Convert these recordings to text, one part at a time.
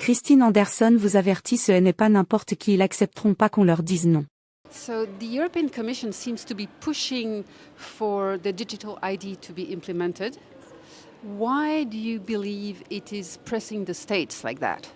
Christine Anderson vous avertit, ce n'est pas n'importe qui, ils accepteront pas qu'on leur dise non. So the European Commission seems to be pushing for the digital ID to be implemented. Why do you believe it is pressing the states like that?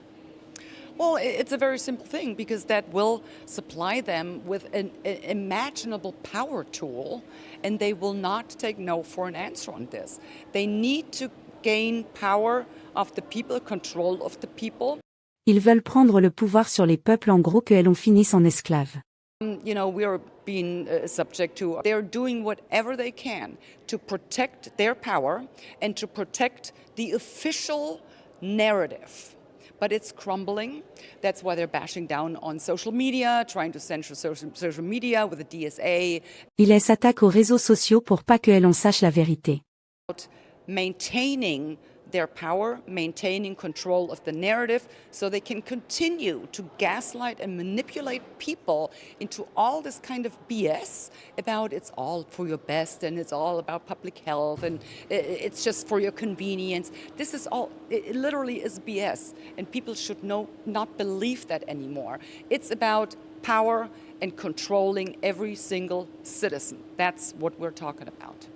Well, it's a very simple thing, because that will supply them with an imaginable power tool, and they will not take no for an answer on this. They need to gain power of the people, control of the people. Ils veulent prendre le pouvoir sur les peuples, en gros que l'on finisse en esclave. You know, we are being subject to, they're doing whatever they can to protect their power and to protect the official narrative. But it's crumbling. That's why they're bashing down on social media, trying to censor social media with the DSA. Ils s'attaquent aux réseaux sociaux pour pas que l'on sache la vérité. Maintaining their power, maintaining control of the narrative, so they can continue to gaslight and manipulate people into all this kind of BS about it's all for your best and it's all about public health and it's just for your convenience. This is all, it literally is BS, and people should not believe that anymore. It's about power and controlling every single citizen. That's what we're talking about.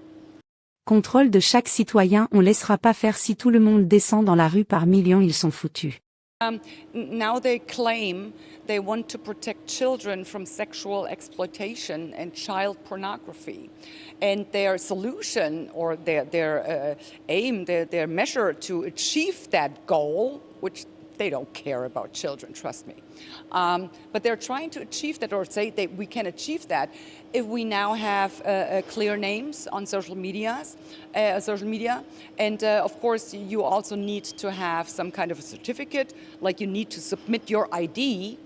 Contrôle de chaque citoyen, on laissera pas faire. Si tout le monde descend dans la rue par millions, ils sont foutus. Now they claim they want to protect children from sexual exploitation and child pornography. And their solution, or their aim, their measure to achieve that goal, which they don't care about children, trust me. But they're trying to achieve that, or say that we can achieve that if we now have clear names on social media. And of course, you also need to have some kind of a certificate, like you need to submit your ID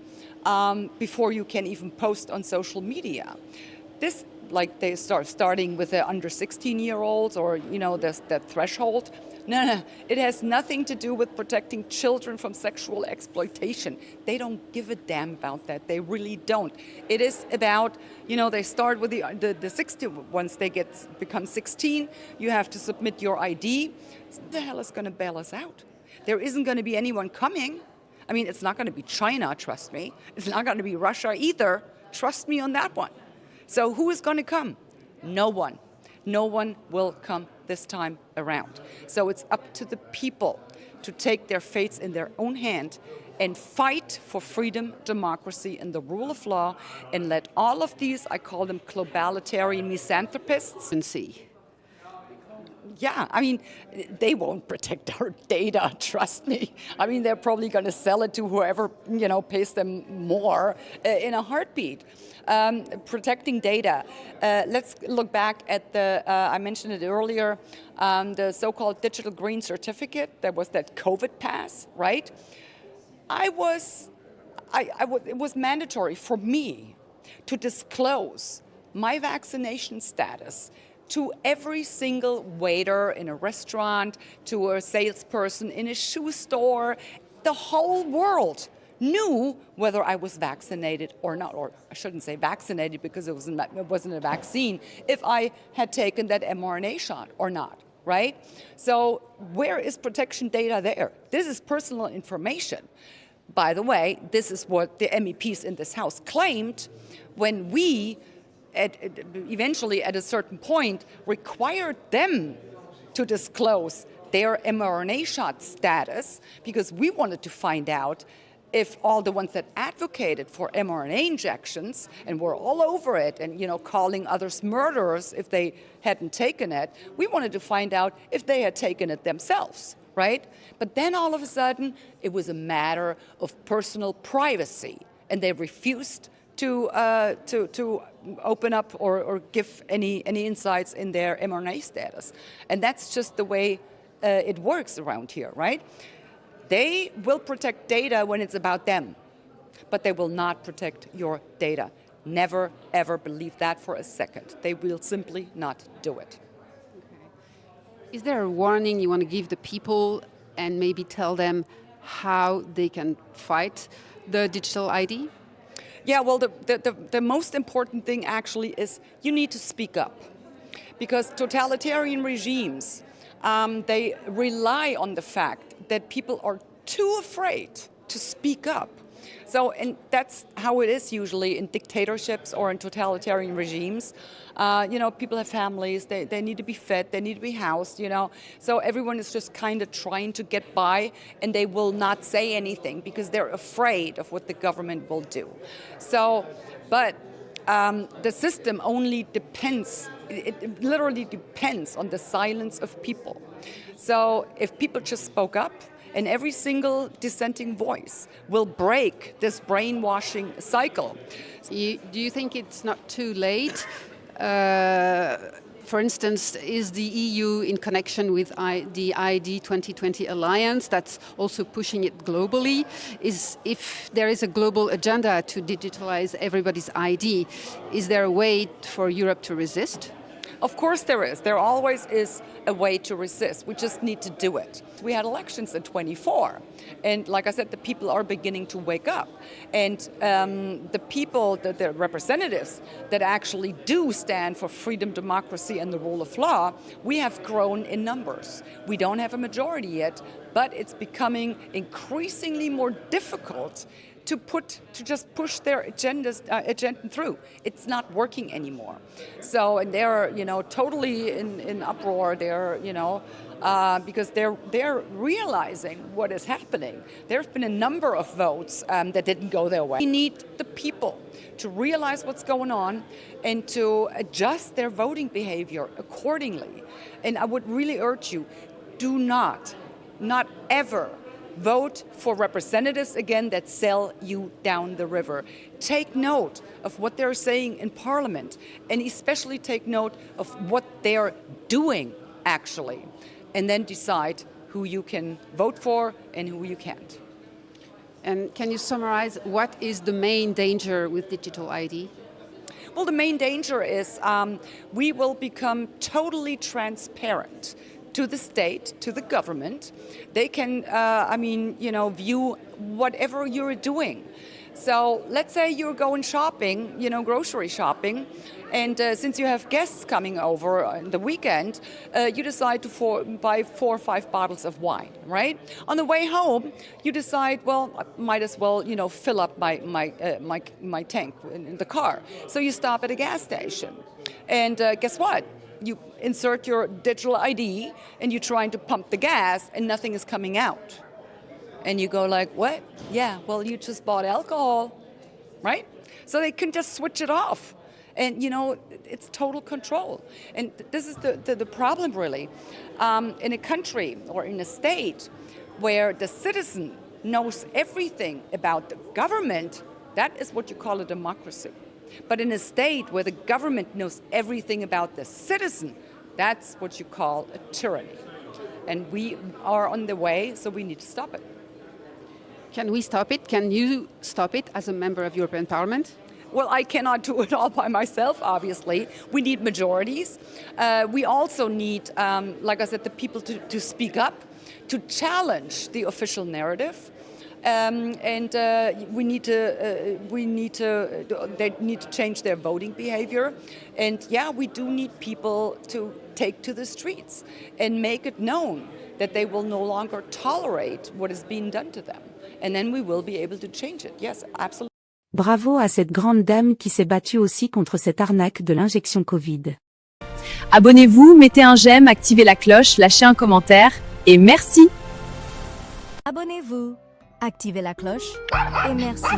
before you can even post on social media. This, like they starting with the under 16-year-olds, or you know, the threshold. No, it has nothing to do with protecting children from sexual exploitation. They don't give a damn about that. They really don't. It is about, you know, they start with the 16. Once they become 16, you have to submit your ID. What the hell is going to bail us out? There isn't going to be anyone coming. I mean, it's not going to be China, trust me. It's not going to be Russia either. Trust me on that one. So who is going to come? No one. No one will come this time around. So it's up to the people to take their fates in their own hand and fight for freedom, democracy, and the rule of law, and let all of these, I call them globalitarian misanthropists, And see. yeah, I mean, they won't protect our data, trust me. I mean, they're probably going to sell it to whoever, you know, pays them more in a heartbeat. Protecting data. Let's look back at the, I mentioned it earlier, the so-called digital green certificate. There was that COVID pass, right? It was mandatory for me to disclose my vaccination status to every single waiter in a restaurant, to a salesperson in a shoe store. The whole world knew whether I was vaccinated or not, or I shouldn't say vaccinated because it wasn't a vaccine, if I had taken that mRNA shot or not, right? So where is protection data there? This is personal information. By the way, this is what the MEPs in this House claimed when we eventually at a certain point required them to disclose their mRNA shot status, because we wanted to find out if all the ones that advocated for mRNA injections and were all over it and, you know, calling others murderers if they hadn't taken it, we wanted to find out if they had taken it themselves, right? But then all of a sudden, it was a matter of personal privacy, and they refused to open up or give any insights in their mRNA status. And that's just the way it works around here, right? They will protect data when it's about them, but they will not protect your data. Never, ever believe that for a second. They will simply not do it. Is there a warning you want to give the people and maybe tell them how they can fight the digital ID? Yeah, well, the most important thing actually is you need to speak up, because totalitarian regimes, they rely on the fact that people are too afraid to speak up. So, and that's how it is usually in dictatorships or in totalitarian regimes. People have families, they need to be fed, they need to be housed, So everyone is just kind of trying to get by, and they will not say anything because they're afraid of what the government will do. So, but the system only depends, it literally depends on the silence of people. So if people just spoke up, and every single dissenting voice will break this brainwashing cycle. Do you think it's not too late? For instance, is the EU in connection with the ID 2020 alliance that's also pushing it globally? If there is a global agenda to digitalize everybody's ID, is there a way for Europe to resist? Of course there is. There always is a way to resist. We just need to do it. We had elections in 24. And like I said, the people are beginning to wake up. And the people, the representatives that actually do stand for freedom, democracy, and the rule of law, we have grown in numbers. We don't have a majority yet, but it's becoming increasingly more difficult to just push their agenda through. It's not working anymore. So, and they're, totally in uproar. They're, because they're realizing what is happening. There's been a number of votes that didn't go their way. We need the people to realize what's going on and to adjust their voting behavior accordingly. And I would really urge you, do not ever vote for representatives again that sell you down the river. Take note of what they're saying in Parliament, and especially take note of what they're doing actually, and then decide who you can vote for and who you can't. And can you summarize what is the main danger with digital ID? Well, the main danger is we will become totally transparent to the state, to the government. They can, view whatever you're doing. So let's say you're going shopping, grocery shopping, and since you have guests coming over on the weekend, you decide to buy 4 or 5 bottles of wine, right? On the way home, you decide, well, I might as well, fill up my tank in the car. So you stop at a gas station, and guess what? You insert your digital ID and you're trying to pump the gas and nothing is coming out. And you go like, what? Yeah, well, you just bought alcohol, right? So they can just switch it off. And, it's total control. And this is the problem, really. In a country or in a state where the citizen knows everything about the government, that is what you call a democracy. But in a state where the government knows everything about the citizen, that's what you call a tyranny. And we are on the way, so we need to stop it. Can we stop it? Can you stop it as a member of European Parliament? Well, I cannot do it all by myself, obviously. We need majorities. We also need, like I said, the people to speak up, to challenge the official narrative. They need to change their voting behavior. And yeah, we do need people to take to the streets and make it known that they will no longer tolerate what is being done to them. And then we will be able to change it. Yes, absolutely. Bravo à cette grande dame qui s'est battue aussi contre cette arnaque de l'injection Covid. Abonnez-vous, mettez un j'aime, activez la cloche, lâchez un commentaire, et merci! Abonnez-vous, activez la cloche et merci.